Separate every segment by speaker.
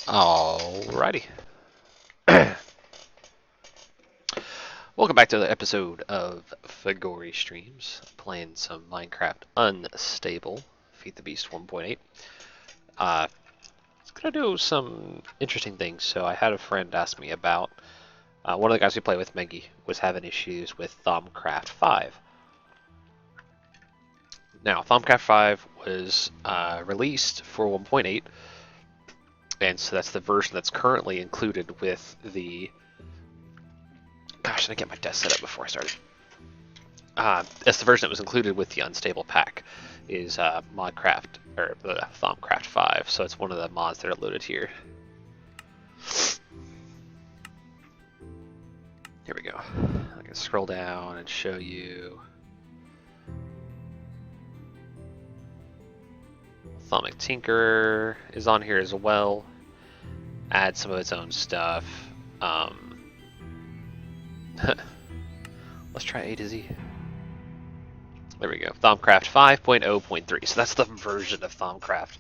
Speaker 1: Alrighty. Welcome back to the episode of Fagori Streams, playing some Minecraft Unstable, Feed the Beast 1.8. It's gonna do some interesting things. So I had a friend ask me about, one of the guys we play with, Mengi, was having issues with Thaumcraft 5. Now, Thaumcraft 5 was released for 1.8, and so that's the version that's currently included with the... Gosh, did I get my desk set up before I started? That's the version that was included with the Unstable pack, is Modcraft, or Thaumcraft 5, so it's one of the mods that are loaded here. Here we go. I can scroll down and show you. Thaumic Tinkerer is on here as well. Add some of its own stuff. Let's try A to Z. There we go. Thaumcraft 5.0.3. So that's the version of Thaumcraft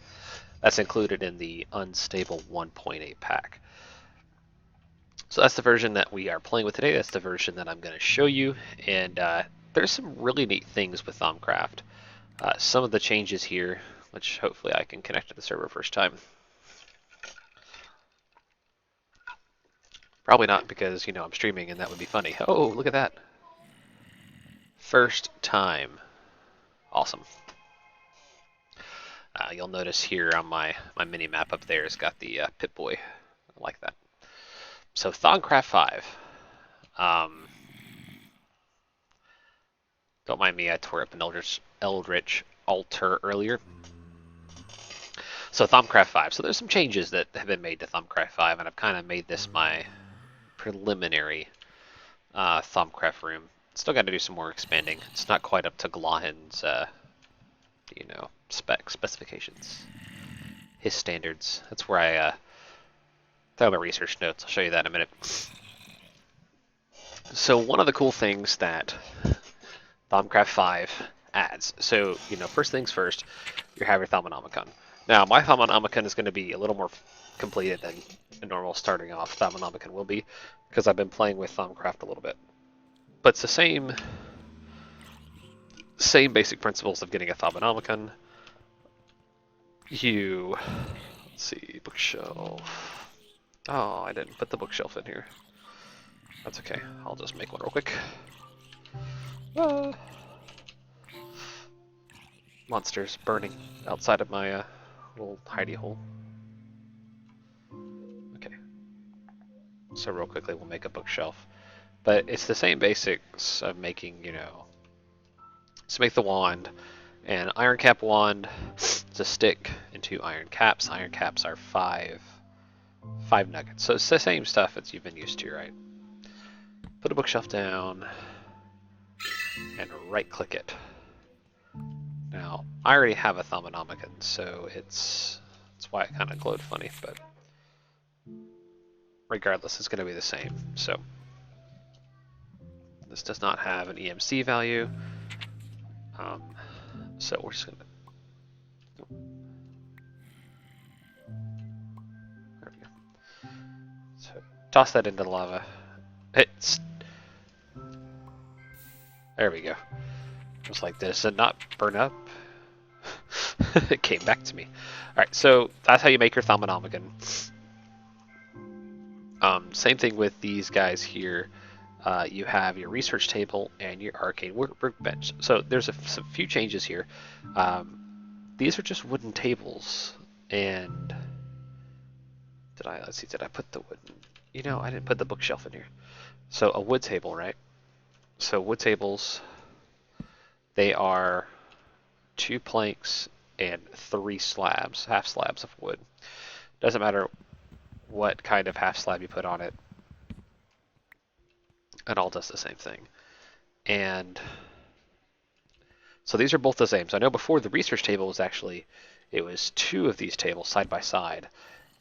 Speaker 1: that's included in the Unstable 1.8 pack. So that's the version that we are playing with today. That's the version that I'm going to show you. And there's some really neat things with Thaumcraft. Some of the changes here, which hopefully I can connect to the server first time. Probably not, because, you know, I'm streaming and that would be funny. Oh, look at that. First time. Awesome. You'll notice here on my mini map up there, it's got the Pip-Boy. I like that. So Thaumcraft 5. Don't mind me, I tore up an Eldritch altar earlier. So Thaumcraft 5. So there's some changes that have been made to Thaumcraft 5, and I've kind of made this my preliminary Thaumcraft room. Still got to do some more expanding. It's not quite up to Glahen's, you know, specifications. His standards. That's where I throw my research notes. I'll show you that in a minute. So one of the cool things that Thaumcraft 5 adds. So, you know, first things first, you have your Thaumonomicon. Now, my Thaumonomicon is going to be a little more completed than a normal starting off Thaumonomicon will be, because I've been playing with Thaumcraft a little bit. But it's the same basic principles of getting a Thaumonomicon. Let's see, bookshelf. Oh, I didn't put the bookshelf in here. That's okay. I'll just make one real quick. Monsters burning outside of my little hidey hole. Okay. So real quickly, we'll make a bookshelf. But it's the same basics of making, you know, let's make the wand. An iron cap wand, it's a stick and 2 iron caps. Iron caps are 5 nuggets. So it's the same stuff that you've been used to, right? Put a bookshelf down and right click it. Now, I already have a Thaumonomicon, so that's why it kind of glowed funny, but regardless, it's going to be the same. So this does not have an EMC value, so we're just going to... There we go. So toss that into the lava. There we go. Just like this, and not burn up. It came back to me. Alright, so that's how you make your Thaumonomicon. Same thing with these guys here. You have your research table and your arcane workbench. So there's some few changes here. These are just wooden tables, and let's see, did I put the wooden? You know, I didn't put the bookshelf in here. So a wood table, right? So wood tables, they are 2 planks and 3 slabs, half slabs of wood. Doesn't matter what kind of half slab you put on it. It all does the same thing. And so these are both the same. So I know before the research table was actually, it was 2 of these tables side by side,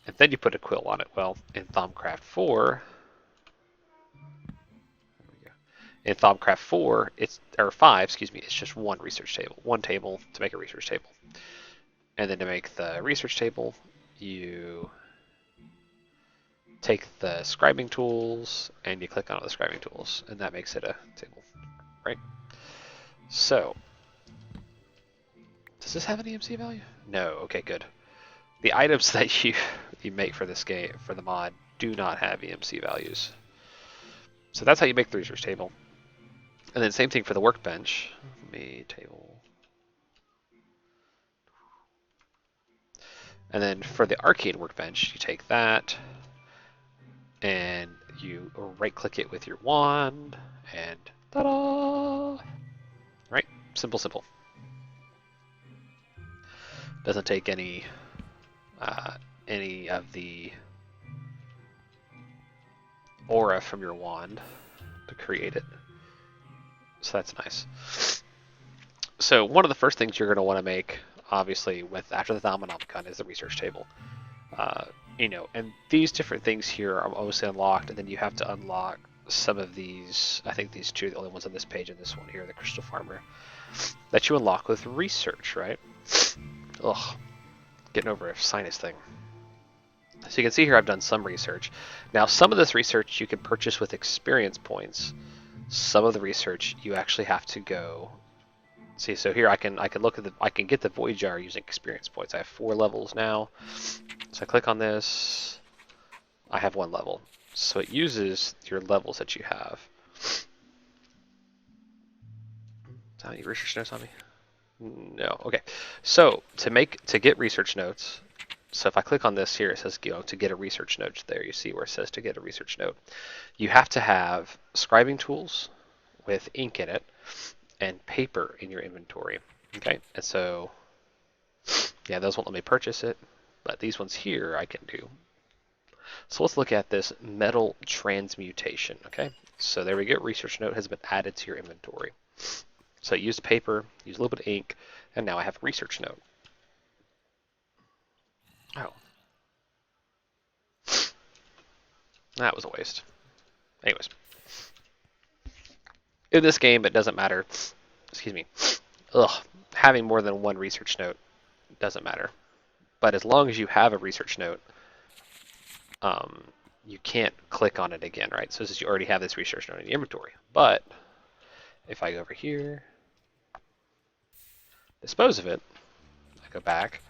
Speaker 1: and then you put a quill on it. Well, in Thaumcraft 4, in Thaumcraft 4, or 5, excuse me, it's just 1 research table. 1 table to make a research table. And then to make the research table, you take the scribing tools and you click on the scribing tools, and that makes it a table, right? So, does this have an EMC value? No. Okay, good. The items that you make for this game, for the mod, do not have EMC values. So that's how you make the research table. And then same thing for the workbench. Let me table. And then for the arcade workbench, you take that and you right click it with your wand and ta-da! Right? Simple, simple. Doesn't take any of the aura from your wand to create it. So that's nice. So one of the first things you're going to want to make, obviously, after the Thaumcraft is the research table. And these different things here are mostly unlocked, and then you have to unlock some of these. I think these two are the only ones on this page, and this one here, the Crystal Farmer, that you unlock with research, right? Ugh, getting over a sinus thing. So you can see here I've done some research. Now some of this research you can purchase with experience points. Some of the research you actually have to go. See, so here I can get the void jar using experience points. I have 4 levels now. So I click on this. I have 1 level. So it uses your levels that you have. How many research notes on me? No. Okay. So to get research notes. So if I click on this here, it says to get a research note. There you see where it says to get a research note. You have to have scribing tools with ink in it and paper in your inventory. Okay, and so yeah, those won't let me purchase it, but these ones here I can do. So let's look at this metal transmutation. Okay, so there we go. Research note has been added to your inventory. So I used paper, used a little bit of ink, and now I have a research note. Oh, that was a waste. Anyways, in this game it doesn't matter. Excuse me. Ugh, having more than 1 research note doesn't matter. But as long as you have a research note, you can't click on it again, right? So since you already have this research note in your inventory. But if I go over here, dispose of it, I go back,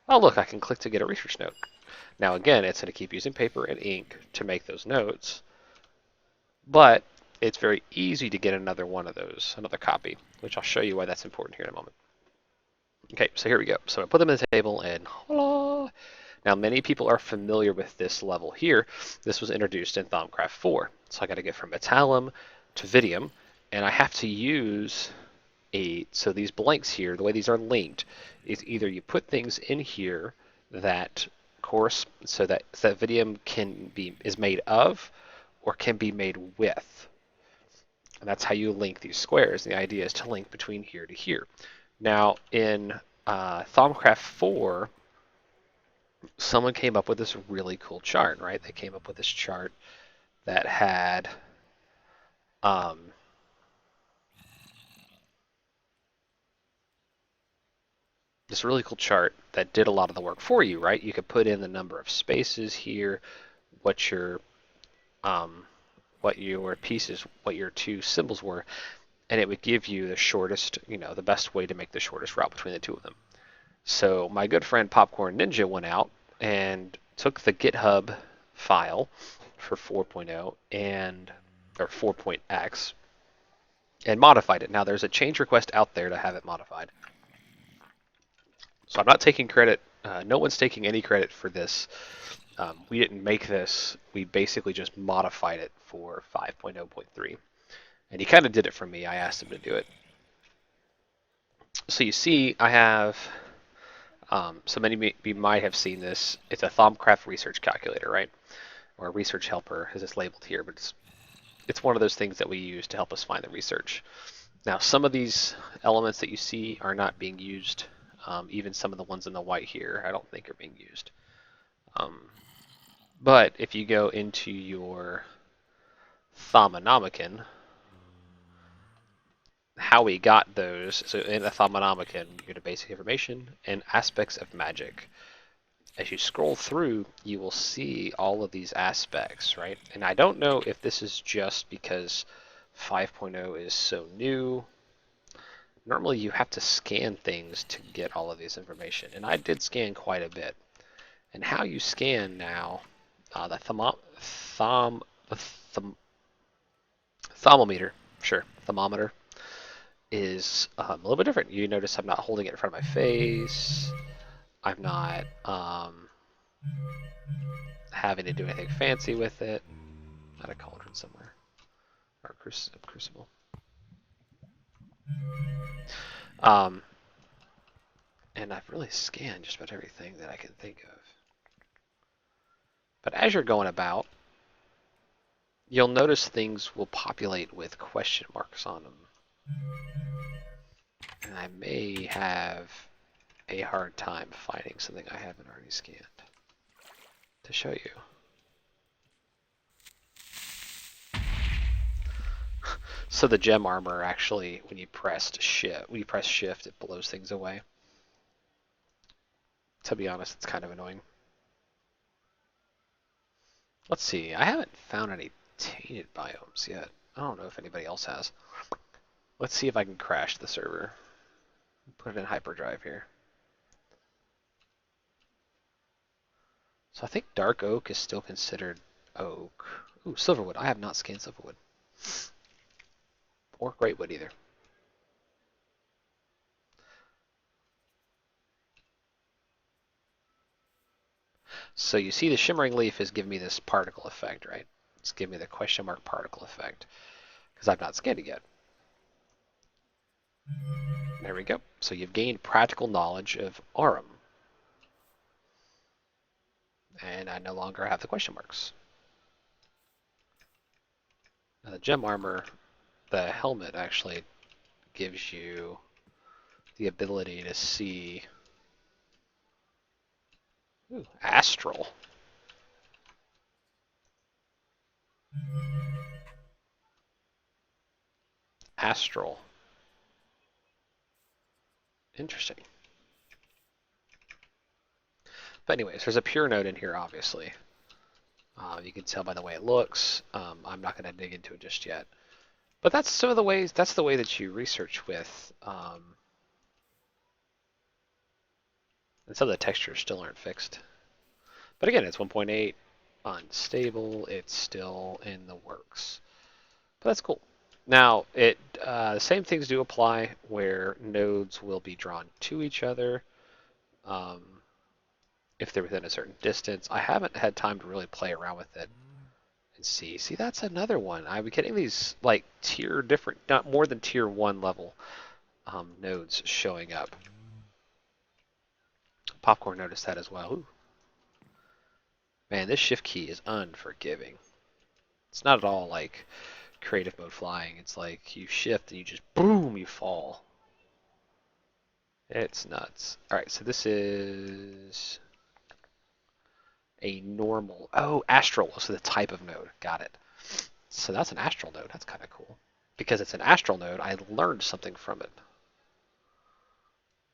Speaker 1: oh look, I can click to get a research note. Now again, it's going to keep using paper and ink to make those notes, but it's very easy to get another one of those, another copy, which I'll show you why that's important here in a moment. Okay, so here we go. So I put them in the table and voila! Now many people are familiar with this level here. This was introduced in Thaumcraft 4. So I got to get from Metallum to Vidium, and I have to use so these blanks here, the way these are linked, is either you put things in here that so that Vidium is made of or can be made with. And that's how you link these squares. The idea is to link between here to here. Now in Thaumcraft 4, someone came up with this really cool chart, right? They came up with this chart that had this really cool chart that did a lot of the work for you, right? You could put in the number of spaces here, what your pieces, what your 2 symbols were, and it would give you the shortest, the best way to make the shortest route between the 2 of them. So my good friend Popcorn Ninja went out and took the GitHub file for 4.0 or 4.x and modified it. Now there's a change request out there to have it modified. So I'm not taking credit. No one's taking any credit for this. We didn't make this. We basically just modified it for 5.0.3. And he kind of did it for me. I asked him to do it. So you see I have, so many of you might have seen this. It's a Thaumcraft research calculator, right? Or a research helper, as it's labeled here. But it's one of those things that we use to help us find the research. Now some of these elements that you see are not being used. Even some of the ones in the white here, I don't think are being used. But if you go into your Thaumcraft, how we got those, so in a Thaumcraft, you go to basic information and aspects of magic. as you scroll through, you will see all of these aspects, right? And I don't know if this is just because 5.0 is so new. Normally you have to scan things to get all of this information, and I did scan quite a bit. And how you scan now, the thermometer, sure, thermometer, is a little bit different. You notice I'm not holding it in front of my face. I'm not having to do anything fancy with it. Not a cauldron somewhere. Or a crucible. And I've really scanned just about everything that I can think of. But as you're going about, you'll notice things will populate with question marks on them. And I may have a hard time finding something I haven't already scanned to show you. So the gem armor actually, when you press shift, it blows things away. To be honest, it's kind of annoying. Let's see, I haven't found any tainted biomes yet. I don't know if anybody else has. Let's see if I can crash the server. Put it in hyperdrive here. So I think dark oak is still considered oak. Ooh, silverwood. I have not scanned silverwood. Or greatwood either. So you see the shimmering leaf is giving me this particle effect, right? It's giving me the question mark particle effect because I've not scanned it yet. There we go. So you've gained practical knowledge of Aurum. And I no longer have the question marks. Now the gem armor, the helmet actually gives you the ability to see astral. Astral. Interesting. But anyways, there's a pure node in here, obviously. You can tell by the way it looks. I'm not going to dig into it just yet. But that's some of the ways. That's the way that you research with. And some of the textures still aren't fixed. But again, it's 1.8, unstable. It's still in the works. But that's cool. Now, the same things do apply where nodes will be drawn to each other. If they're within a certain distance. I haven't had time to really play around with it and see. See, that's another one. I'm getting these like not more than tier 1 level nodes showing up. Popcorn noticed that as well. Ooh. Man, this shift key is unforgiving. It's not at all like creative mode flying. It's like you shift and you just boom, you fall. It's nuts. All right, so this is a normal. Oh, astral. So the type of node. Got it. So that's an astral node. That's kind of cool. Because it's an astral node, I learned something from it.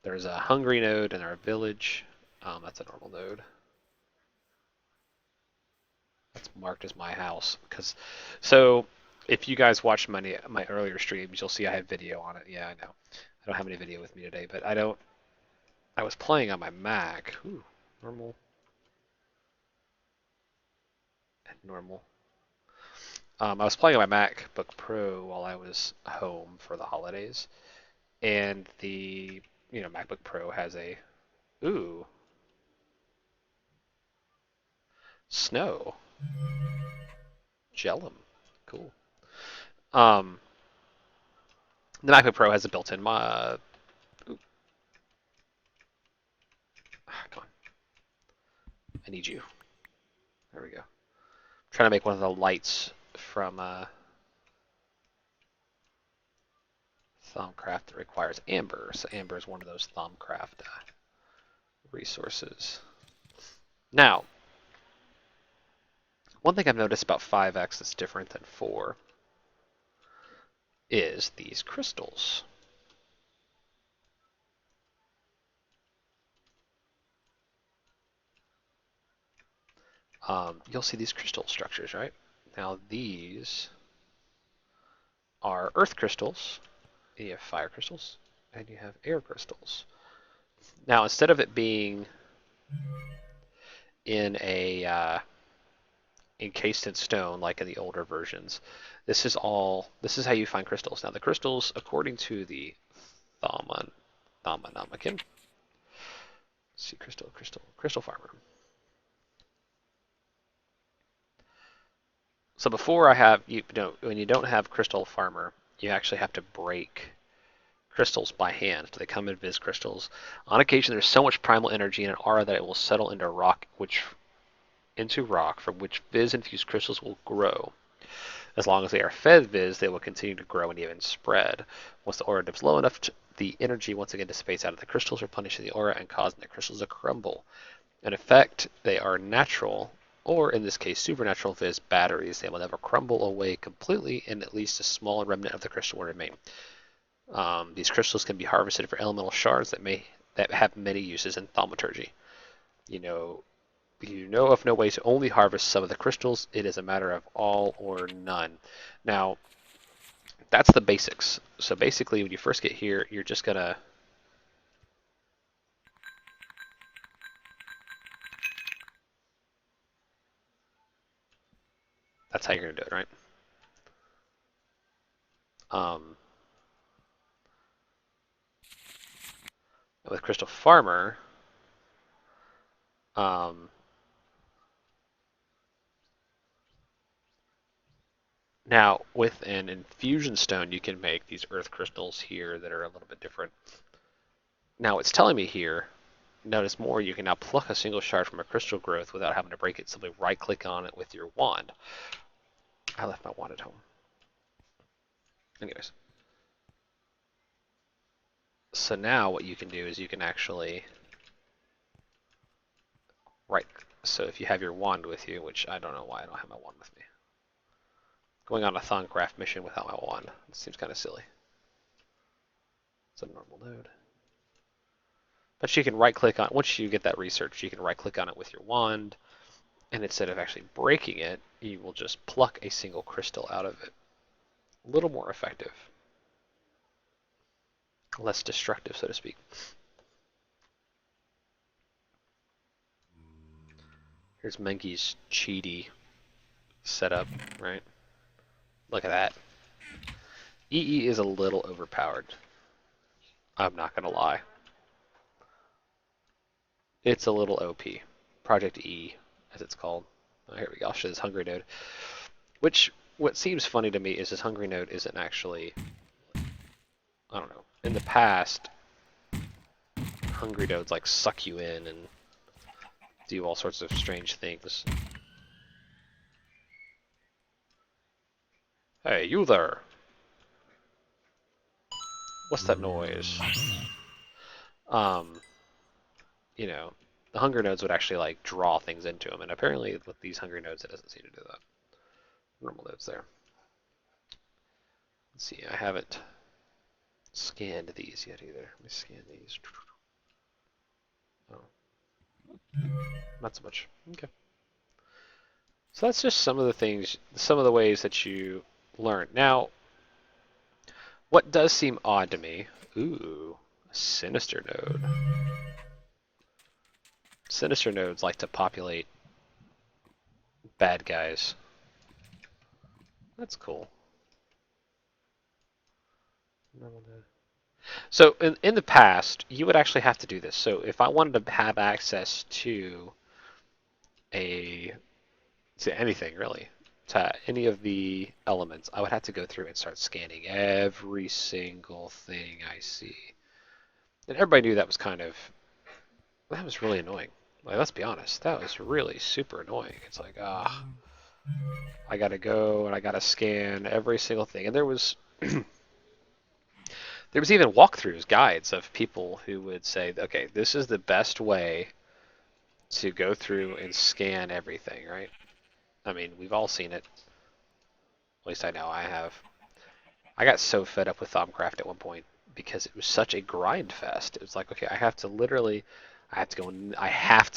Speaker 1: There's a hungry node in our village. That's a normal node. That's marked as my house. So if you guys watched my earlier streams, you'll see I have video on it. Yeah, I know. I don't have any video with me today, but I was playing on my Mac. Ooh, normal. And normal. I was playing on my MacBook Pro while I was home for the holidays, and the MacBook Pro has a snow Gellum, cool. The MacBook Pro has a built-in come on, I need you. There we go. I'm trying to make one of the lights from Thaumcraft that requires amber. So amber is one of those Thaumcraft resources. Now, one thing I've noticed about 5X that's different than 4 is these crystals. you'll see these crystal structures, right? Now these are earth crystals, you have fire crystals, and you have air crystals. Now instead of it being in a encased in stone like in the older versions, this is how you find crystals. Now the crystals, according to the Thaumakin, see crystal farmer. So before when you don't have crystal farmer, you actually have to break crystals by hand. They come in Viz crystals. On occasion, there's so much primal energy in an aura that it will settle into rock, from which Viz infused crystals will grow. As long as they are fed Viz, they will continue to grow and even spread. Once the aura dips low enough, the energy once again dissipates out of the crystals, replenishing the aura and causing the crystals to crumble. In effect, they are natural, or in this case supernatural Viz batteries. They will never crumble away completely, and at least a small remnant of the crystal will remain. These crystals can be harvested for elemental shards that have many uses in thaumaturgy. You know of no way to only harvest some of the crystals. It is a matter of all or none. Now, that's the basics. So basically, when you first get here, you're just gonna that's how you're gonna do it, right? With Crystal Farmer, now with an infusion stone, you can make these earth crystals here that are a little bit different. Now it's telling me here, notice more, you can now pluck a single shard from a crystal growth without having to break it. Simply right click on it with your wand. I left my wand at home. Anyways. So now what you can do is you can actually so if you have your wand with you, which I don't know why I don't have my wand with me. Going on a Thaumcraft mission without my wand. It seems kind of silly. It's a normal node. But you can right click on, once you get that research, you can right click on it with your wand, and instead of actually breaking it, you will just pluck a single crystal out of it. A little more effective. Less destructive, so to speak. Here's Menki's cheaty setup, right? Look at that. EE is a little overpowered. I'm not gonna lie. It's a little OP. Project E, as it's called. Oh, here we go. I'll show this hungry node. What seems funny to me is this hungry node isn't actually, I don't know. In the past, hungry nodes like suck you in and do all sorts of strange things. Hey, you there! What's that noise? You know, the hunger nodes would actually like draw things into them, and apparently with these hungry nodes, it doesn't seem to do that. Normal nodes there. Let's see, I haven't scanned these yet either. Let me scan these. Oh, not so much. Okay. So that's just some of the things, some of the ways that you learn. Now, what does seem odd to me? Ooh, a sinister node. Sinister nodes like to populate bad guys. That's cool. So in the past, you would actually have to do this. So if I wanted to have access to anything really, to any of the elements, I would have to go through and start scanning every single thing I see. And everybody knew that was really annoying. Like, let's be honest, that was really super annoying. It's like, I gotta go and I gotta scan every single thing. And there was even walkthroughs, guides of people who would say, okay, this is the best way to go through and scan everything, right? I mean, we've all seen it. At least I know I have. I got so fed up with Thaumcraft at one point because it was such a grind fest. It was like, okay, I have to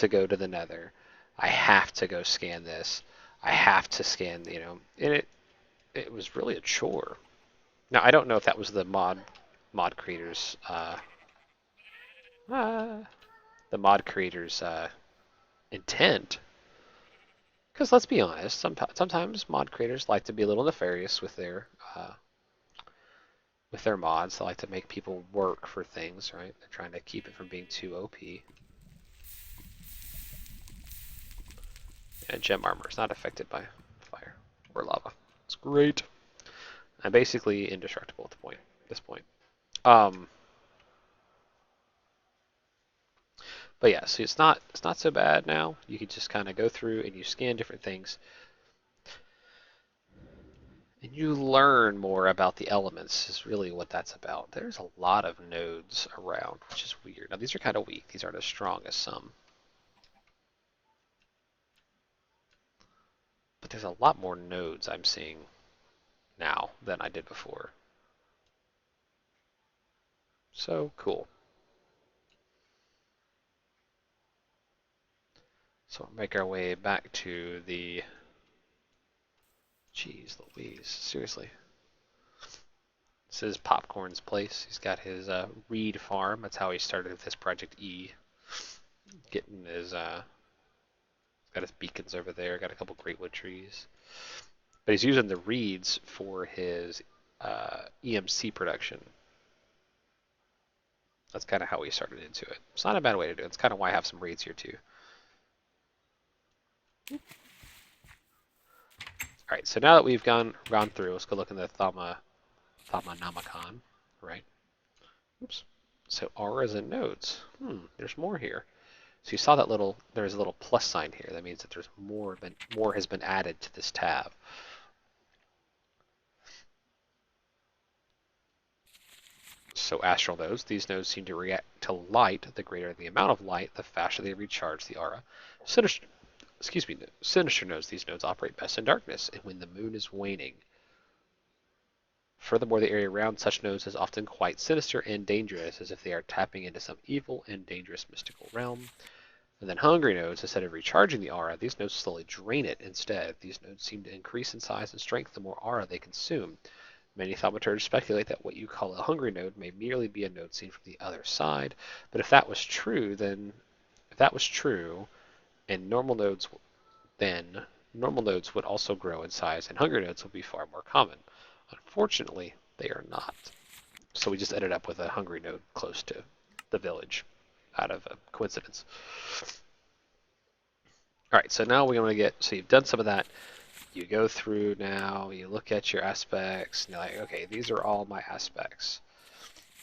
Speaker 1: go to the Nether. I have to go scan this. I have to scan, and it was really a chore. Now I don't know if that was the mod creators uh, the mod creators intent. Because let's be honest, sometimes mod creators like to be a little nefarious with their mods. They like to make people work for things, right? They're trying to keep it from being too OP. And gem armor is not affected by fire or lava. It's great. I'm basically indestructible at this point. But yeah, so it's not so bad now. You can just kind of go through and you scan different things, and you learn more about the elements. Is really what that's about. There's a lot of nodes around, which is weird. Now these are kind of weak. These aren't as strong as some, but there's a lot more nodes I'm seeing now than I did before. So cool. So we'll make our way back to the... Jeez Louise, seriously. This is Popcorn's place. He's got his reed farm. That's how he started with this Project E. Getting his... got his beacons over there. Got a couple greatwood trees. But he's using the reeds for his EMC production. That's kind of how he started into it. It's not a bad way to do it. It's kind of why I have some reeds here too. All right, so now that we've gone through, let's go look in the Thaumanomicon, right? Oops. So auras and nodes. There's more here. So you saw that there's a little plus sign here. That means that there's more has been added to this tab. So astral nodes, these nodes seem to react to light. The greater the amount of light, the faster they recharge the aura. Sinister nodes, these nodes operate best in darkness and when the moon is waning. Furthermore, the area around such nodes is often quite sinister and dangerous, as if they are tapping into some evil and dangerous mystical realm. And then hungry nodes, instead of recharging the aura, these nodes slowly drain it instead. These nodes seem to increase in size and strength the more aura they consume. Many thaumaturgs speculate that what you call a hungry node may merely be a node seen from the other side, but if that was true, and normal nodes would also grow in size, and hungry nodes would be far more common. Unfortunately, they are not. So we just ended up with a hungry node close to the village, out of a coincidence. All right, so now we're going to so you've done some of that. You go through now, you look at your aspects, and you're like, okay, these are all my aspects.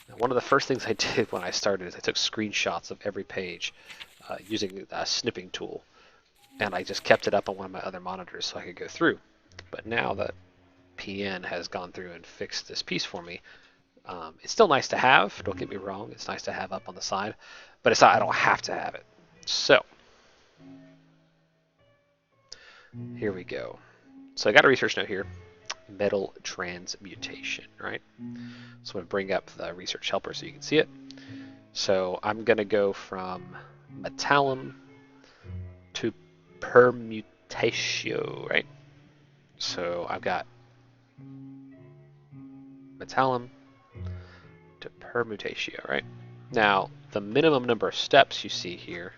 Speaker 1: Now, one of the first things I did when I started is I took screenshots of every page using a snipping tool. And I just kept it up on one of my other monitors so I could go through. But now that PN has gone through and fixed this piece for me, it's still nice to have. Don't get me wrong, it's nice to have up on the side, but it's not, I don't have to have it. So here we go. So I got a research note here, metal transmutation, right? So I'm going to bring up the research helper so you can see it. So I'm going to go from metallum to permutatio, right? So I've got metallum to permutatio, right? Now, the minimum number of steps you see here,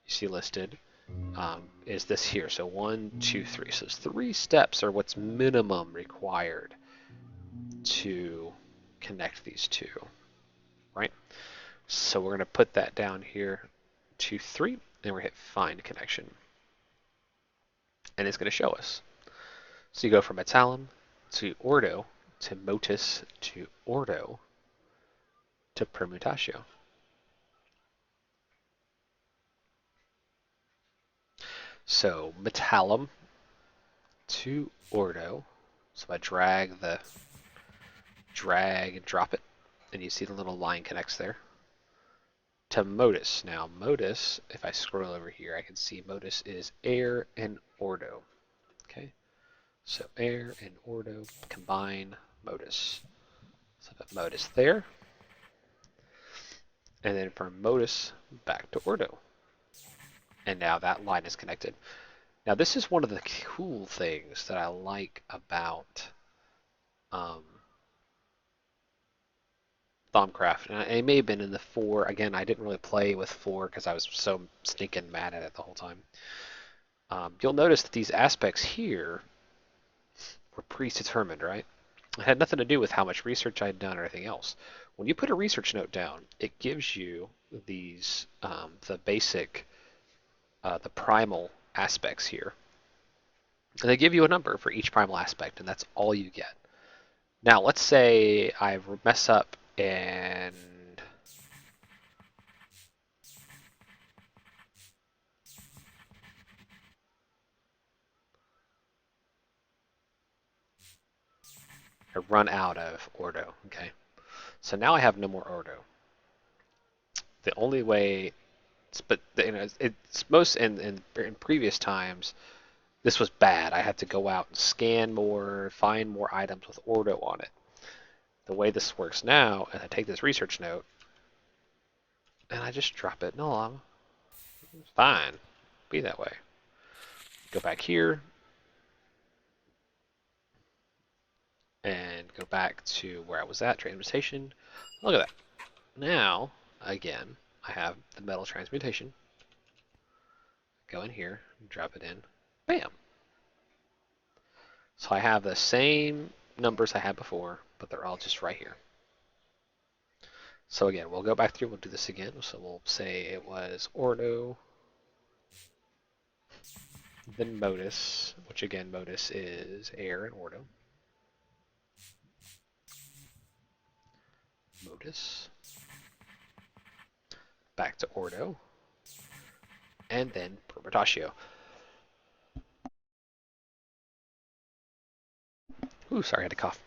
Speaker 1: you see listed, is this here. So 1, 2, 3. So 3 steps are what's minimum required to connect these two, right? So we're going to put that down here to 3, and we're going to hit find connection. And it's going to show us. So you go from metallum to ordo to motus to ordo to permutatio. So metallum to ordo. So I drag and drop it, and you see the little line connects there. To modus. Now modus, if I scroll over here, I can see modus is air and ordo. Okay, so air and ordo combine modus. So I put modus there, and then from modus back to ordo. And now that line is connected. Now this is one of the cool things that I like about um, Thaumcraft. And it may have been in the 4. Again, I didn't really play with 4 because I was so stinking mad at it the whole time. You'll notice that these aspects here were predetermined, right? It had nothing to do with how much research I had done or anything else. When you put a research note down, it gives you these the basic, the primal aspects here. And they give you a number for each primal aspect, and that's all you get. Now, let's say I mess up and I run out of Ordo, okay? So now I have no more Ordo. The only way, but you know, it's most in previous times, this was bad. I had to go out and scan more, find more items with Ordo on it. The way this works now, and I take this research note, and I just drop it. No, I'm fine. Be that way. Go back here, and go back to where I was at, transmutation. Look at that. Now, again, I have the metal transmutation. Go in here, drop it in. Bam! So I have the same numbers I had before, but they're all just right here. So again, we'll go back through, we'll do this again. So we'll say it was Ordo, then Modus, which again, Modus is air and Ordo. Modus, back to Ordo, and then Permutatio. Ooh, sorry, I had to cough.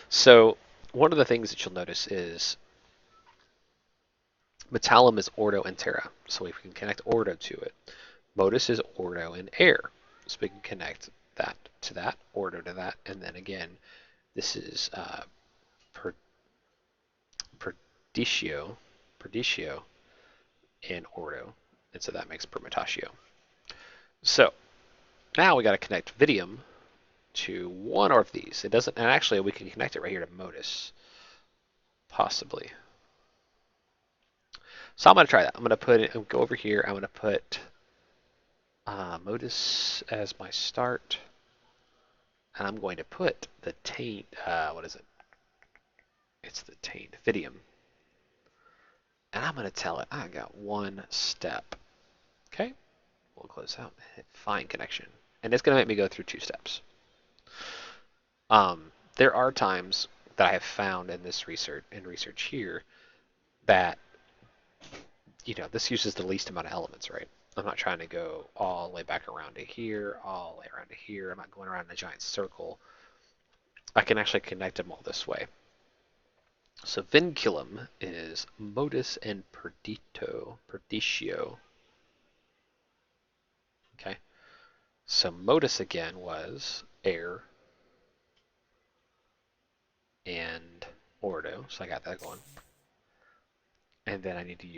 Speaker 1: So one of the things that you'll notice is Metallum is Ordo and Terra, so we can connect Ordo to it. Modus is Ordo and air, so we can connect that to that, Ordo to that, and then again, this is Perditio and Ordo, and so that makes Permutatio. So now we got to connect Vidium to one of these. It doesn't, and actually we can connect it right here to Modus, possibly. So I'm going to try that. I'm going to put it, go over here. I'm going to put Modus as my start, and I'm going to put the taint. What is it? It's the taint Vidium, and I'm going to tell it I got one step. Okay, we'll close out. Hit find connection, and it's going to make me go through 2 steps. There are times that I have found in this research here that this uses the least amount of elements, right? I'm not trying to go all the way back around to here, all the way around to here. I'm not going around in a giant circle. I can actually connect them all this way. So vinculum is modus and perditio. Okay. So modus again was air and ordo. So I got that going. And then I need to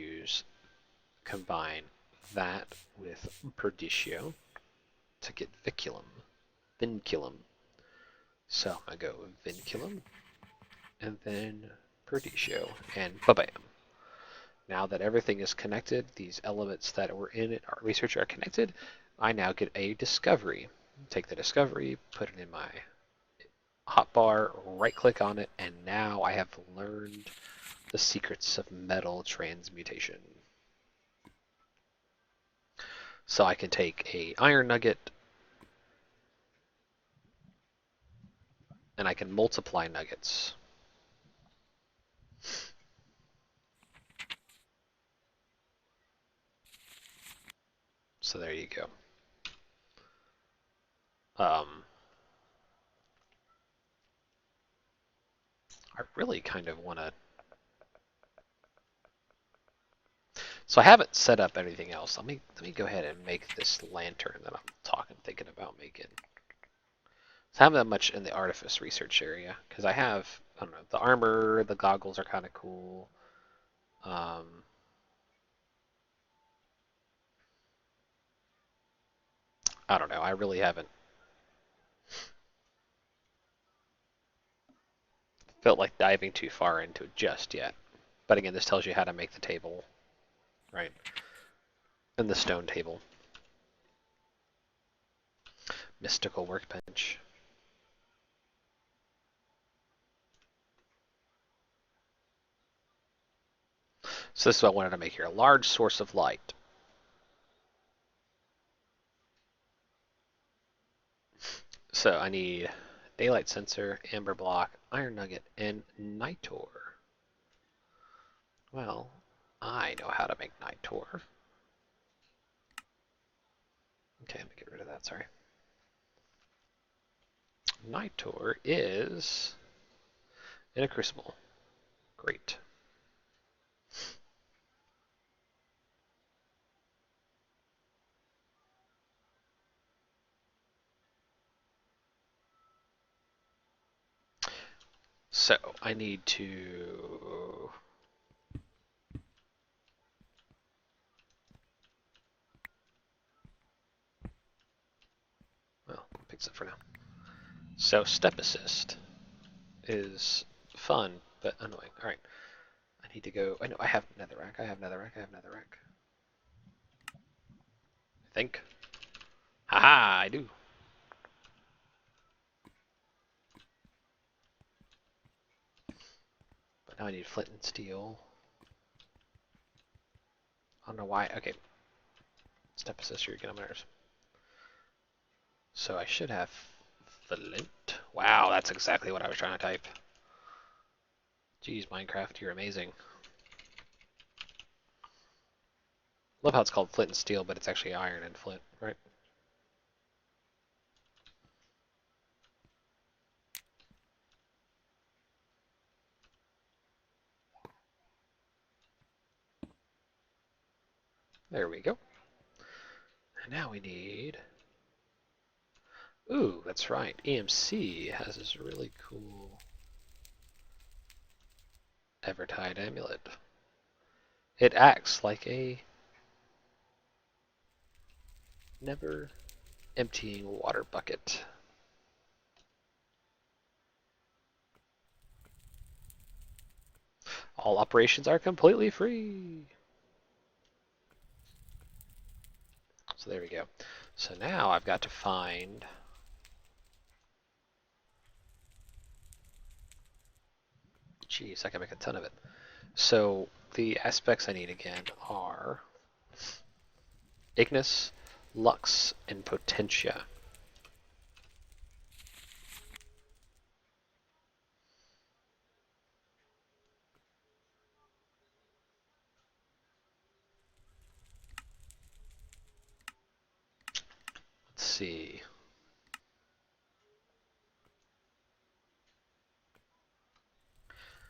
Speaker 1: combine that with perditio to get vinculum. So I go vinculum and then perditio and ba-bam. Now that everything is connected, these elements that were in it, our research are connected, I now get a discovery. Take the discovery, put it in my hotbar, right click on it, and now I have learned the secrets of metal transmutation. So I can take a iron nugget and I can multiply nuggets. So there you go. I really kind of want to. So I haven't set up anything else. Let me go ahead and make this lantern that I'm thinking about making. So I haven't that much in the artifice research area because I don't know, the armor, the goggles are kind of cool. I don't know. I really haven't felt like diving too far into it just yet. But again, this tells you how to make the table, right? And the stone table. Mystical workbench. So this is what I wanted to make here. A large source of light. So I need daylight sensor, amber block, iron nugget, and nitor. Well, I know how to make nitor. Okay, let me get rid of that, sorry. Nitor is in a crucible. Great. So I need to well, fix it for now. So step assist is fun but annoying. All right, I need to go. I know I have netherrack. I have netherrack. I have netherrack. I think. Haha, I do. But now I need flint and steel. I don't know why. Okay. Step assist, you're getting on my nerves. So I should have flint. Wow, that's exactly what I was trying to type. Jeez, Minecraft, you're amazing. Love how it's called flint and steel, but it's actually iron and flint, right? There we go. And now we need... Ooh, that's right. EMC has this really cool Evertide amulet. It acts like a never emptying water bucket. All operations are completely free. So there we go. So now I've got to find... Geez, I can make a ton of it. So the aspects I need again are Ignis, Lux, and Potentia. Let's see.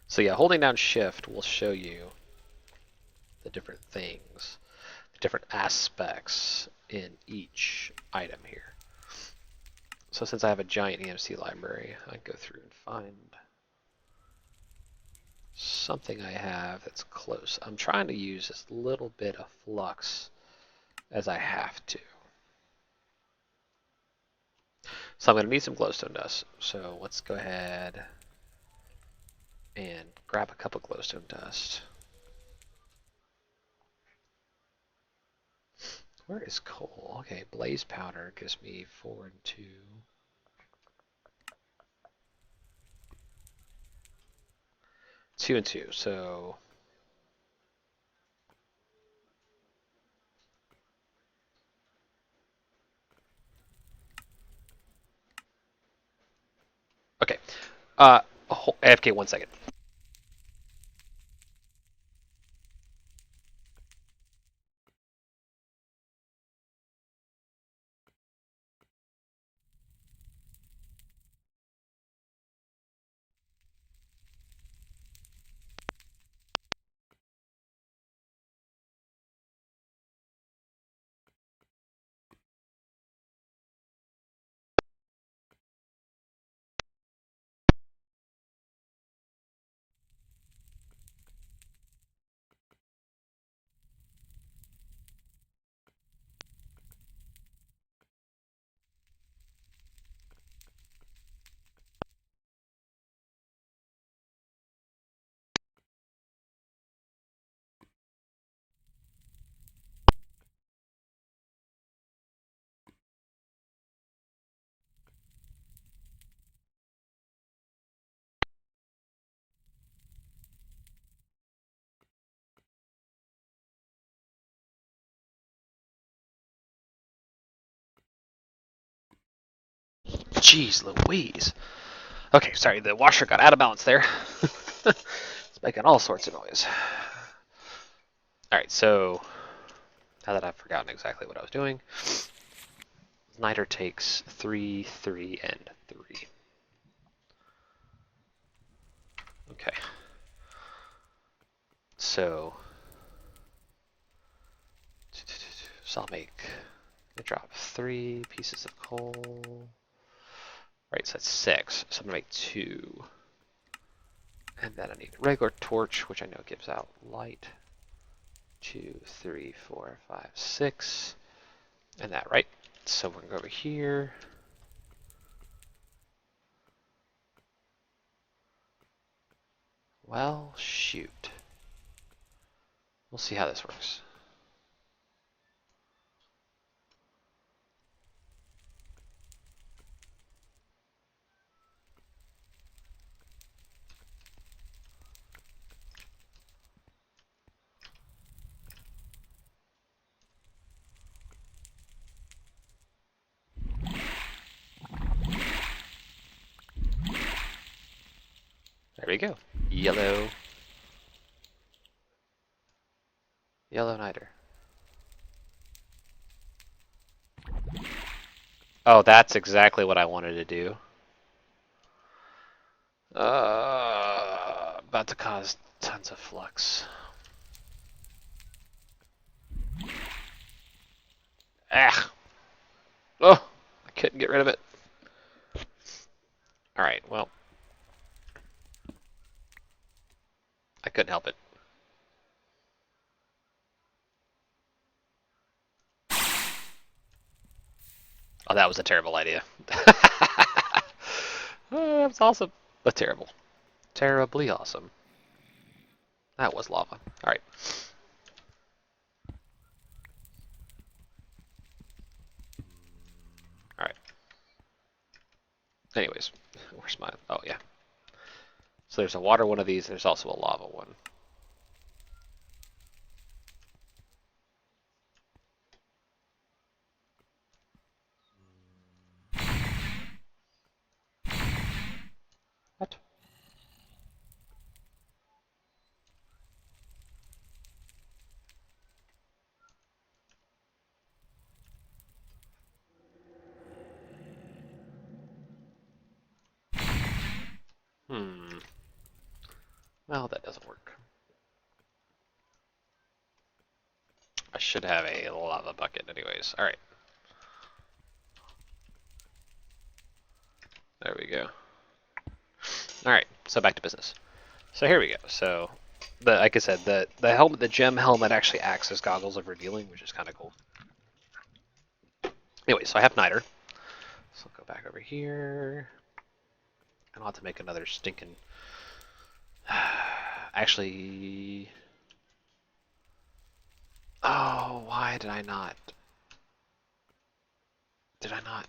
Speaker 1: So yeah, holding down shift will show you the different things, the different aspects in each item here. So since I have a giant EMC library, I can go through and find something I have that's close. I'm trying to use as little bit of flux as I have to. So I'm going to need some glowstone dust. So let's go ahead and grab a cup of glowstone dust. Where is coal? Okay, blaze powder gives me 4 and 2. Two and two, so okay. AFK 1 second. Jeez Louise. Okay, sorry, the washer got out of balance there. It's making all sorts of noise. Alright, so now that I've forgotten exactly what I was doing, niter takes 3, 3, and 3. Okay. So I'll drop 3 pieces of coal. Right, so that's 6. So I'm gonna make 2. And then I need a regular torch, which I know gives out light. 2, 3, 4, 5, 6. And that, right? So we're gonna go over here. Well, shoot. We'll see how this works. There we go. Yellow. Yellow niter. Oh, that's exactly what I wanted to do. About to cause tons of flux. Ah! Oh! I couldn't get rid of it. Alright, well. I couldn't help it. Oh, that was a terrible idea. Oh, that was awesome. But terrible. Terribly awesome. That was lava. Alright. Alright. Anyways, where's my... Oh, yeah. So there's a water one of these, there's also a lava one. What? Well, that doesn't work. I should have a lava bucket anyways. Alright. There we go. Alright, so back to business. So here we go. So, like I said, the helmet, the gem helmet actually acts as goggles of revealing, which is kind of cool. Anyway, so I have niter. So I'll go back over here. And I'll have to make another stinking... Actually... Oh, why did I not? Did I not?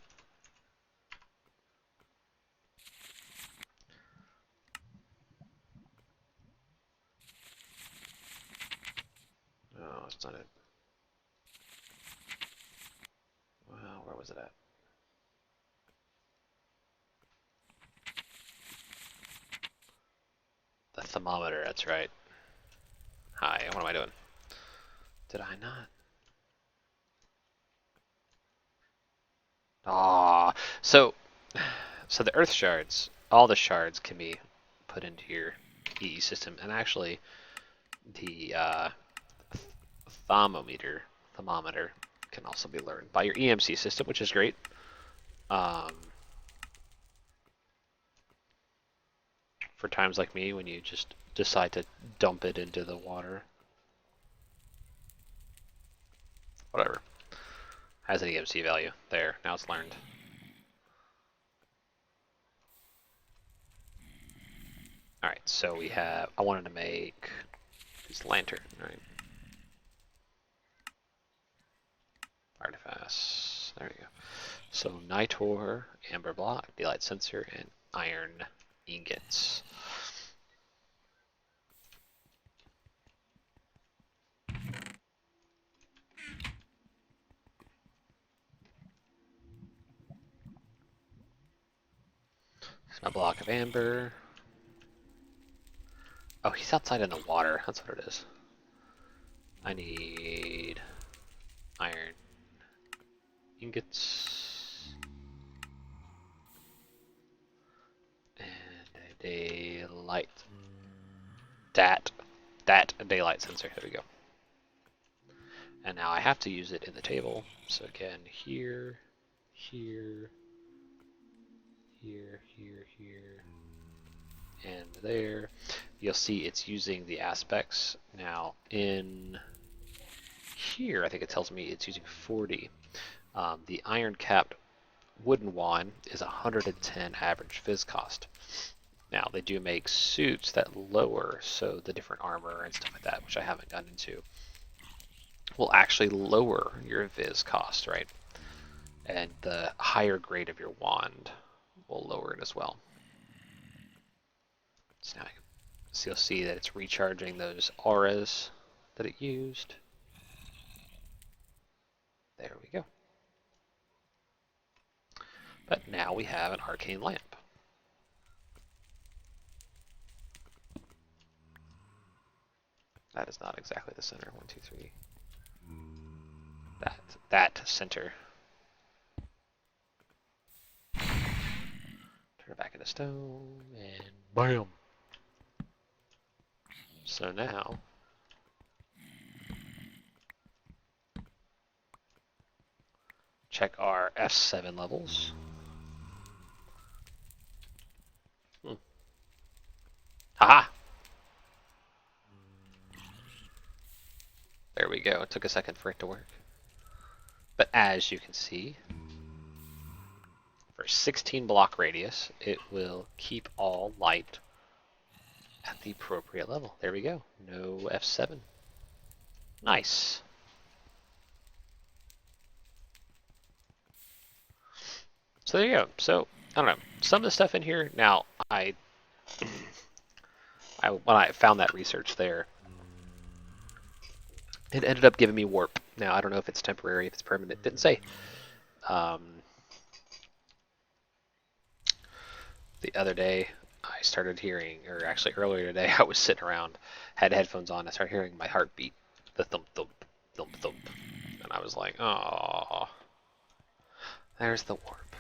Speaker 1: No, that's not it. Well, where was it at? The thermometer, that's right. Hi, what am I doing? Did I not? Ah, so the earth shards, all the shards can be put into your EE system, and actually the thermometer can also be learned by your EMC system, which is great. For times like me when you just decide to dump it into the water. Whatever. Has an EMC value. There, now it's learned. Alright, so we have, I wanted to make this lantern, right? Artifacts, there we go. So nitor, amber block, daylight sensor, and iron ingots. A block of amber. Oh, he's outside in the water. That's what it is. I need iron ingots and a daylight. A daylight sensor. There we go. And now I have to use it in the table. So again, here, here, here, and there. You'll see it's using the aspects. Now in here, I think it tells me it's using 40. The iron capped wooden wand is 110 average phys cost. Now they do make suits that lower, so the different armor and stuff like that, which I haven't gotten into, will actually lower your phys cost, right? And the higher grade of your wand will lower it as well. So now you'll see that it's recharging those auras that it used. There we go. But now we have an arcane lamp. That is not exactly the center. 1, 2, 3. That center. Turn it back into stone, and bam! So now, check our F7 levels. Haha! There we go. It took a second for it to work. But as you can see, for 16 block radius, it will keep all light at the appropriate level. There we go. No F7. Nice. So there you go. So, I don't know. Some of the stuff in here, now, when I found that research there, it ended up giving me warp. Now, I don't know if it's temporary, if it's permanent. It didn't say. The other day, I started hearing, or actually earlier today, I was sitting around, had headphones on, I started hearing my heartbeat, the thump, thump, thump, thump. And I was like, oh, there's the warp.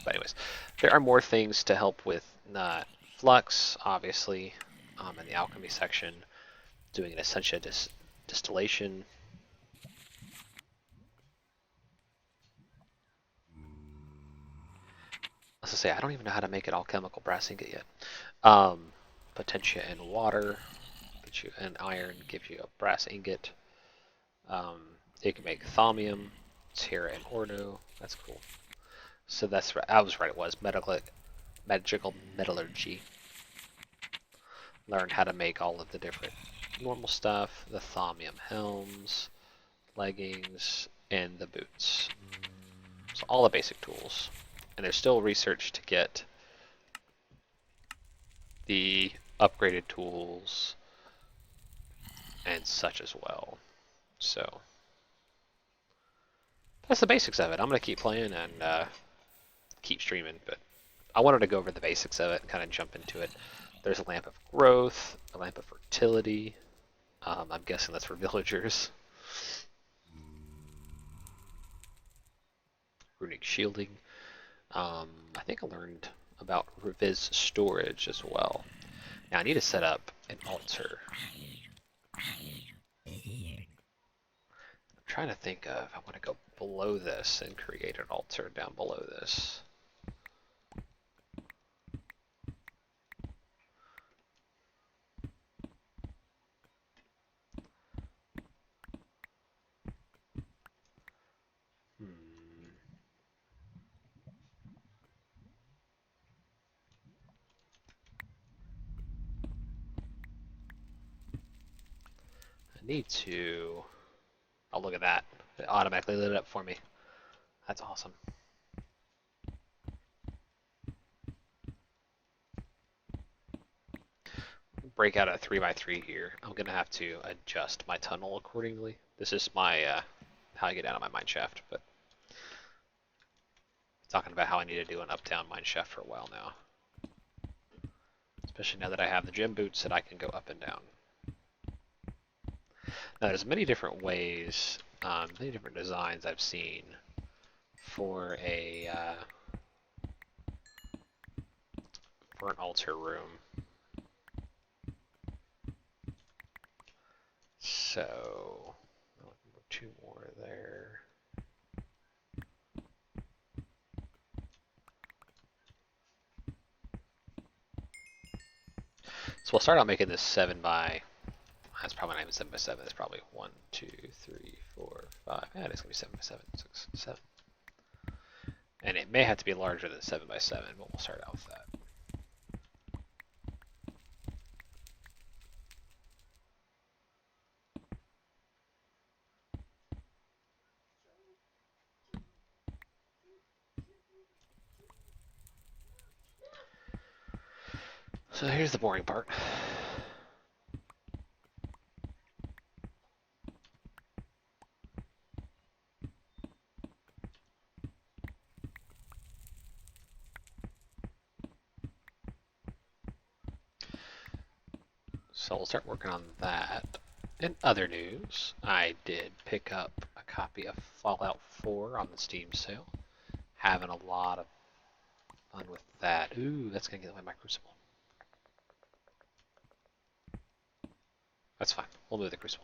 Speaker 1: But anyways, there are more things to help with flux, obviously, in the alchemy section, doing an essentia distillation. Let's just say I don't even know how to make an alchemical brass ingot yet. Potentia and water, get you an iron, give you a brass ingot. You can make thaumium, terra and orno. That's cool. So that's right. I was right. It was magical metallurgy. Learn how to make all of the different normal stuff, the thaumium helms, leggings, and the boots. So all the basic tools. And there's still research to get the upgraded tools and such as well. So that's the basics of it. I'm going to keep playing and keep streaming, but I wanted to go over the basics of it and kind of jump into it. There's a lamp of growth, a lamp of fertility. I'm guessing that's for villagers. Runic shielding. I think I learned about Reviz storage as well. Now I need to set up an altar. I'm trying to think of, I want to go below this and create an altar down below this. Need to, oh look at that, it automatically lit it up for me. That's awesome. Break out a 3x3 here. I'm gonna have to adjust my tunnel accordingly. This is my how I get down on my mine shaft, but talking about how I need to do an up-down mine shaft for a while now. especially now that I have the gym boots that I can go up and down. Now there's many different ways, many different designs I've seen for an altar room. So, two more there. So we'll start out making this 7 by. That's probably not even 7 by 7. It's probably 1, 2, 3, 4, 5. Yeah, it's gonna be 7 by 7, 6, 7. And it may have to be larger than 7 by 7, but we'll start out with that. So here's the boring part. So we'll start working on that. In other news, I did pick up a copy of Fallout 4 on the Steam sale. Having a lot of fun with that. Ooh, that's gonna get away my Crucible. That's fine. We'll move the Crucible.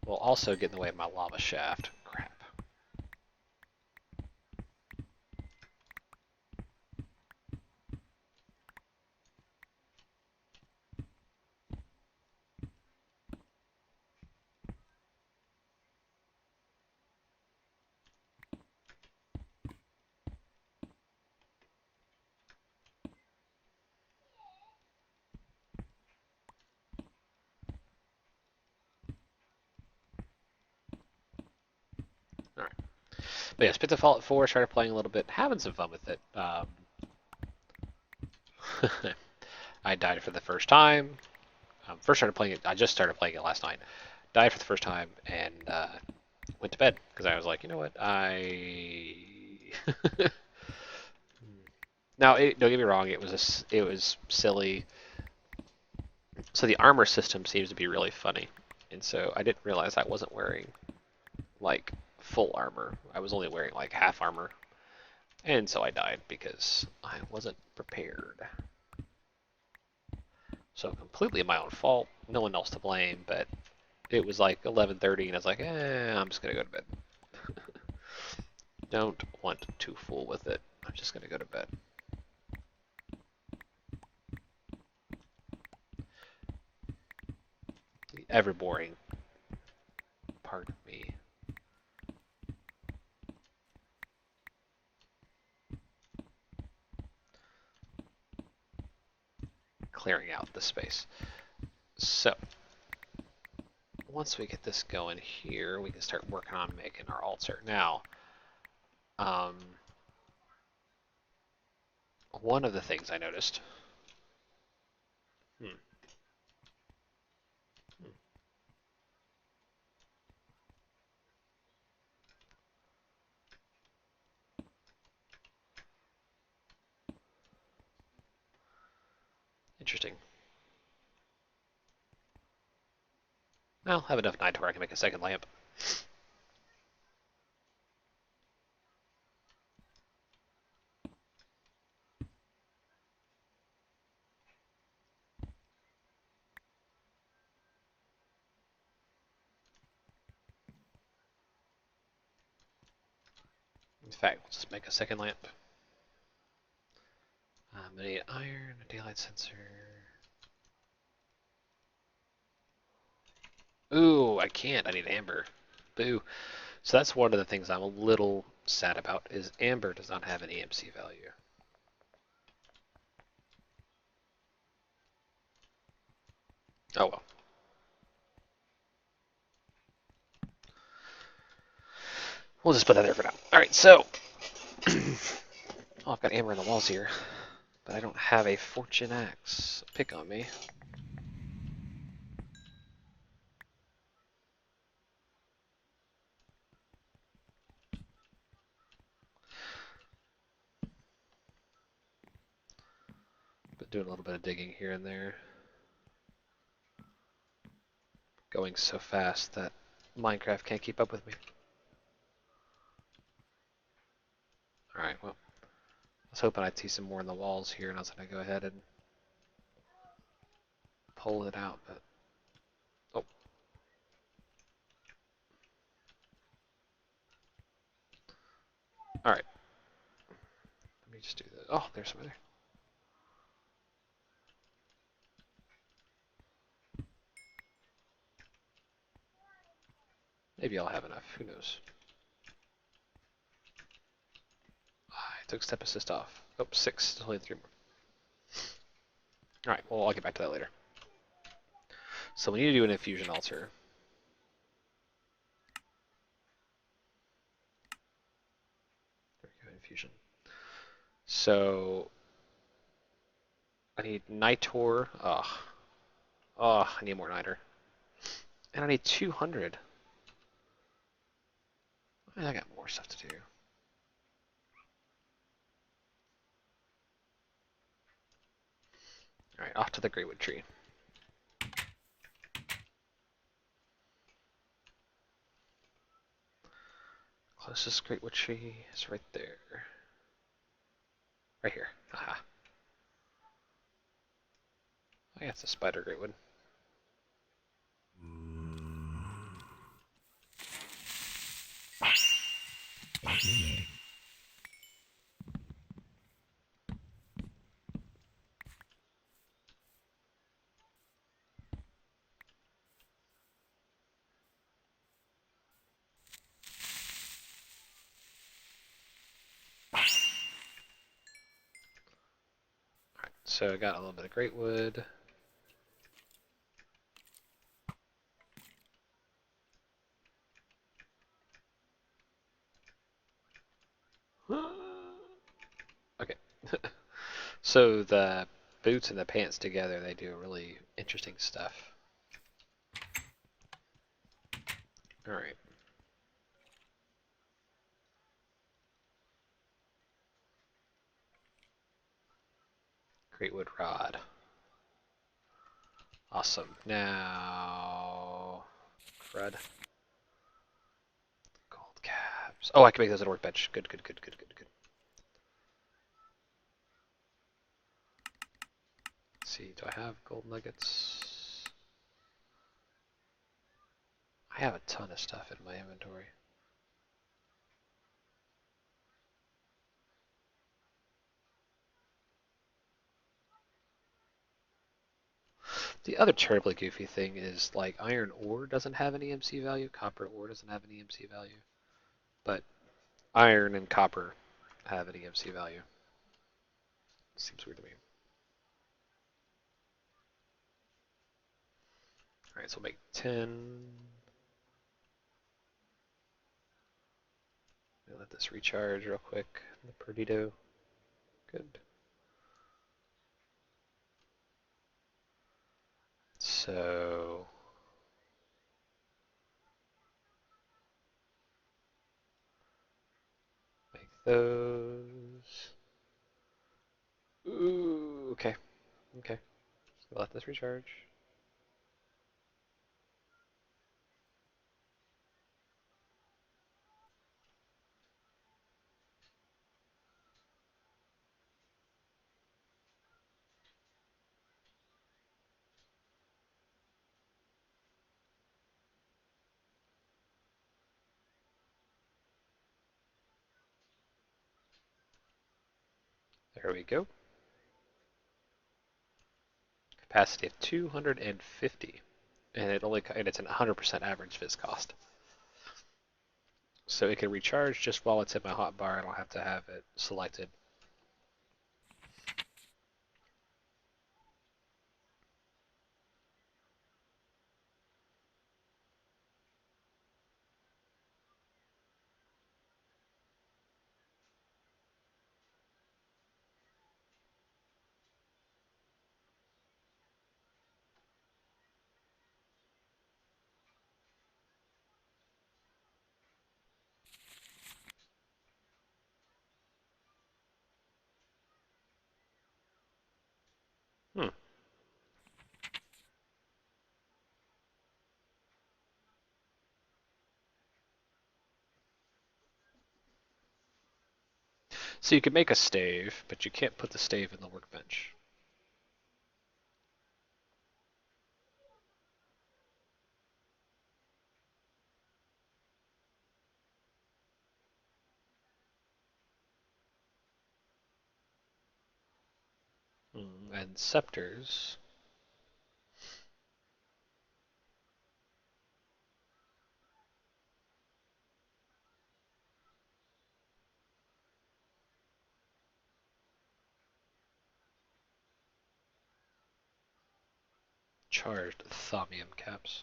Speaker 1: We'll also get in the way of my lava shaft. Crap. Alright. But yes, picked up Fallout 4, started playing a little bit, having some fun with it. I died for the first time. First started playing it, I just started playing it last night. Died for the first time and went to bed because I was like, you know what, Now, don't get me wrong, it was silly. So the armor system seems to be really funny, and so I didn't realize I wasn't wearing like full armor. I was only wearing like half armor, and so I died because I wasn't prepared. So completely my own fault. No one else to blame, but it was like 11:30, and I was like, I'm just gonna go to bed. Don't want to fool with it. I'm just gonna go to bed. The ever boring part of me. Clearing out the space. So, once we get this going here, we can start working on making our altar. Now, one of the things I noticed. Interesting. I'll have enough night to where I can make a second lamp. In fact, we'll just make a second lamp. I need iron, a daylight sensor. Ooh, I can't. I need amber. Boo. So that's one of the things I'm a little sad about, is amber does not have an EMC value. Oh well. We'll just put that there for now. Alright, so oh, I've got amber in the walls here, but I don't have a fortune axe. Pick on me. Doing a little bit of digging here and there. Going so fast that Minecraft can't keep up with me. Alright, well, I was hoping I'd see some more in the walls here, and I was going to go ahead and pull it out, but... Oh. Alright. Let me just do that. Oh, there's some there. Maybe I'll have enough. Who knows? I took step assist off. Oh, 6. Only 3 more. Alright, well, I'll get back to that later. So we need to do an infusion altar. There we go, infusion. So I need Nitor. Ugh. Oh, I need more Niter. And I need 200. I got more stuff to do. Alright, off to the Greatwood tree. Closest Greatwood tree is right there. Right here. Aha. Oh yeah, it's a spider Greatwood. Alright, so I got a little bit of Greatwood. Okay. So the boots and the pants together, they do really interesting stuff. Alright. Greatwood rod. Awesome. Now... crud. Gold caps. Oh, I can make those at a workbench. Good, good, good, good, good, good. Let's see, do I have gold nuggets? I have a ton of stuff in my inventory. The other terribly goofy thing is, like, iron ore doesn't have any MC value, copper ore doesn't have any MC value, but iron and copper have an EMC value. Seems weird to me. Alright, so we'll make 10. Let this recharge real quick. The Perdido. Good. So... make those. Ooh, okay. Okay. So let this recharge. There we go. Capacity of 250. And it's an 100% average fizz cost. So it can recharge just while it's in my hotbar. I don't have to have it selected. So you could make a stave, but you can't put the stave in the workbench. And scepters. Charged thaumium caps.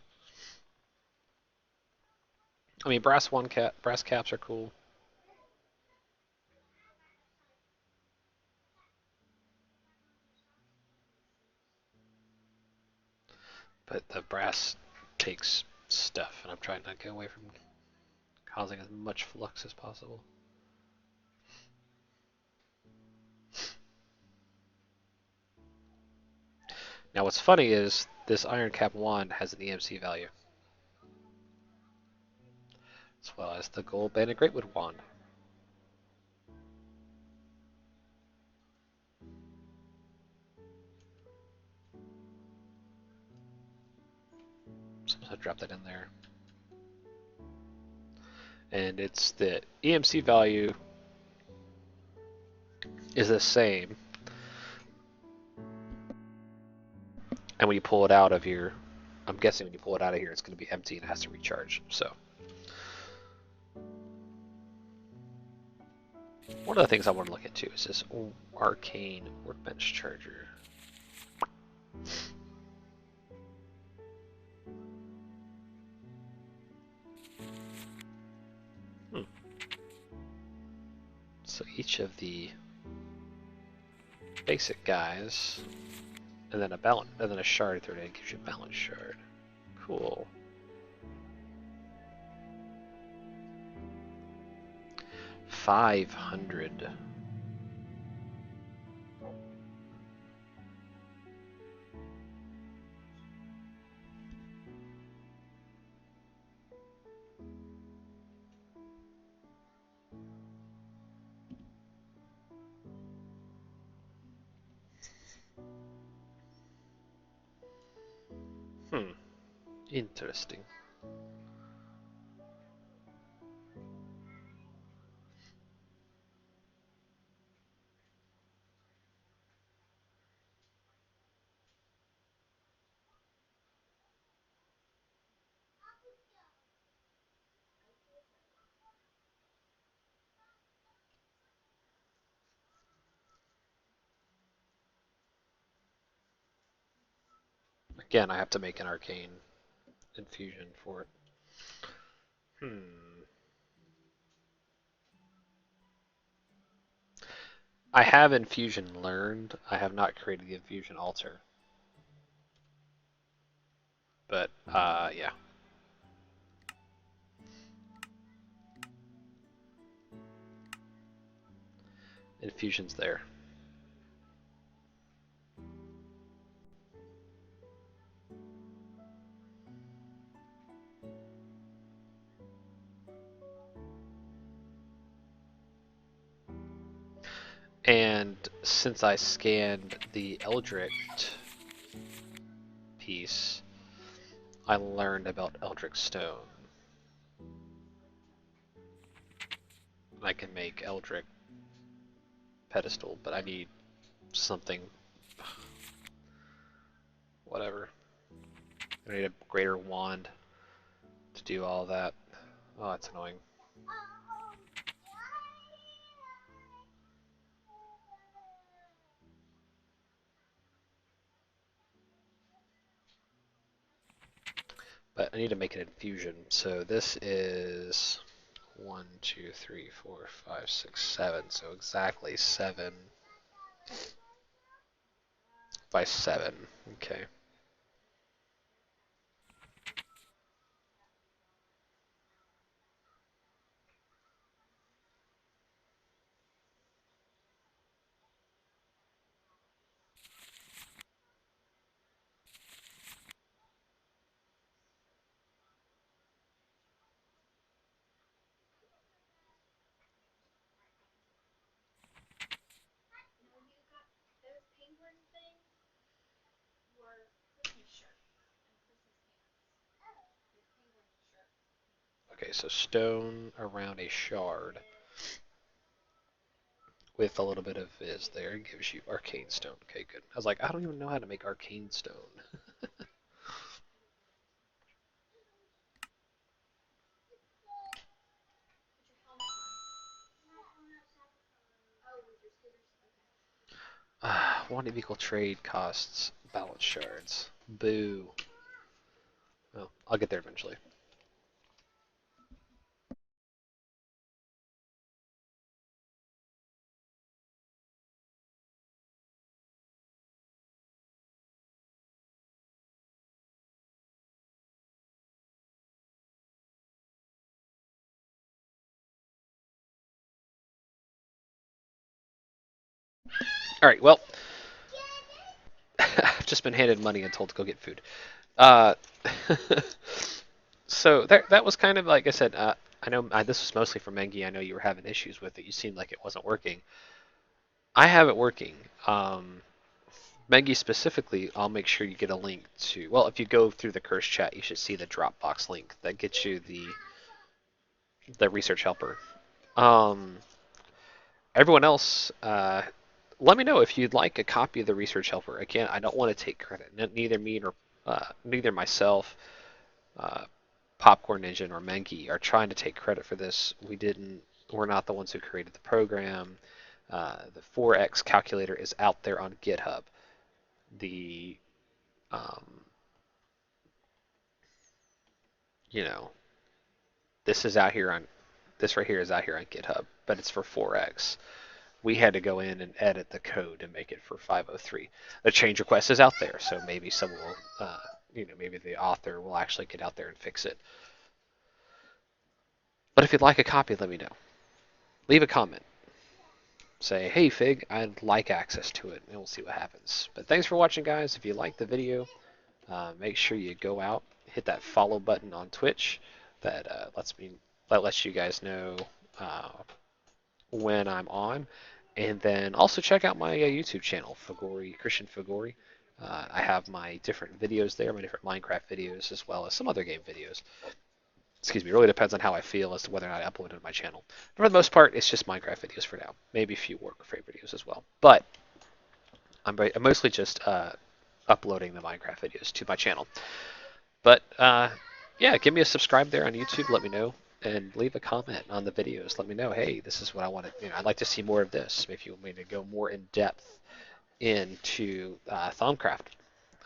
Speaker 1: I mean, brass caps are cool. But the brass takes stuff, and I'm trying to get away from causing as much flux as possible. Now what's funny is this iron cap wand has an EMC value, as well as the gold banded greatwood wand. So I'll drop that in there. And it's the EMC value is the same. And when you pull it out of here, I'm guessing when you pull it out of here, it's going to be empty and it has to recharge. So one of the things I want to look into is this arcane workbench charger. So each of the basic guys, and then a shard thrown in gives you a balance shard. Cool. 500. Interesting. Again, I have to make an arcane infusion for it. I have infusion learned. I have not created the infusion altar. But, yeah. Infusion's there. And since I scanned the Eldritch piece, I learned about Eldritch Stone. I can make Eldritch pedestal, but I need something. Whatever. I need a greater wand to do all that. Oh, that's annoying. But I need to make an infusion. So this is 1, 2, 3, 4, 5, 6, 7. So exactly 7 by 7. Okay. Okay, so stone around a shard with a little bit of fizz there gives you arcane stone. Okay, good. I was like, I don't even know how to make arcane stone. One of equal trade costs balance shards. Boo. Well, I'll get there eventually. All right, well, I've just been handed money and told to go get food. Uh, so that was kind of like I said. I know this was mostly for Mengi. I know you were having issues with it. You seemed like it wasn't working. I have it working. Mengi specifically, I'll make sure you get a link to. Well, if you go through the curse chat, you should see the Dropbox link that gets you the research helper. Um, Everyone else, let me know if you'd like a copy of the research helper. Again, I don't want to take credit. Neither me nor neither myself, uh, Popcorn Ninja or Mengi are trying to take credit for this. We didn't. We're not the ones who created the program. The 4x calculator is out there on GitHub. The um, you know, this is out here on this right here is out here on GitHub, but it's for 4x. We had to go in and edit the code to make it for 503. The change request is out there, so maybe someone will, maybe the author will actually get out there and fix it. But if you'd like a copy, let me know. Leave a comment. Say, hey Fig, I'd like access to it, and we'll see what happens. But thanks for watching, guys. If you liked the video, make sure you go out, hit that follow button on Twitch. That lets you guys know uh, when I'm on. And then also check out my YouTube channel, Fagori, Christian Fagori. I have my different videos there, my different Minecraft videos, as well as some other game videos. Excuse me, it really depends on how I feel as to whether or not I upload it to my channel. For the most part, it's just Minecraft videos for now. Maybe a few Warcraft videos as well. But I'm mostly just uploading the Minecraft videos to my channel. But yeah, give me a subscribe there on YouTube. Let me know. And leave a comment on the videos. Let me know, hey, this is what I want to, I'd like to see more of this. If you want me to go more in depth into Thaumcraft.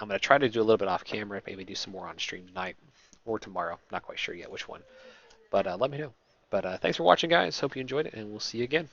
Speaker 1: I'm going to try to do a little bit off camera, maybe do some more on stream tonight or tomorrow. Not quite sure yet which one. But let me know. But thanks for watching, guys. Hope you enjoyed it, and we'll see you again.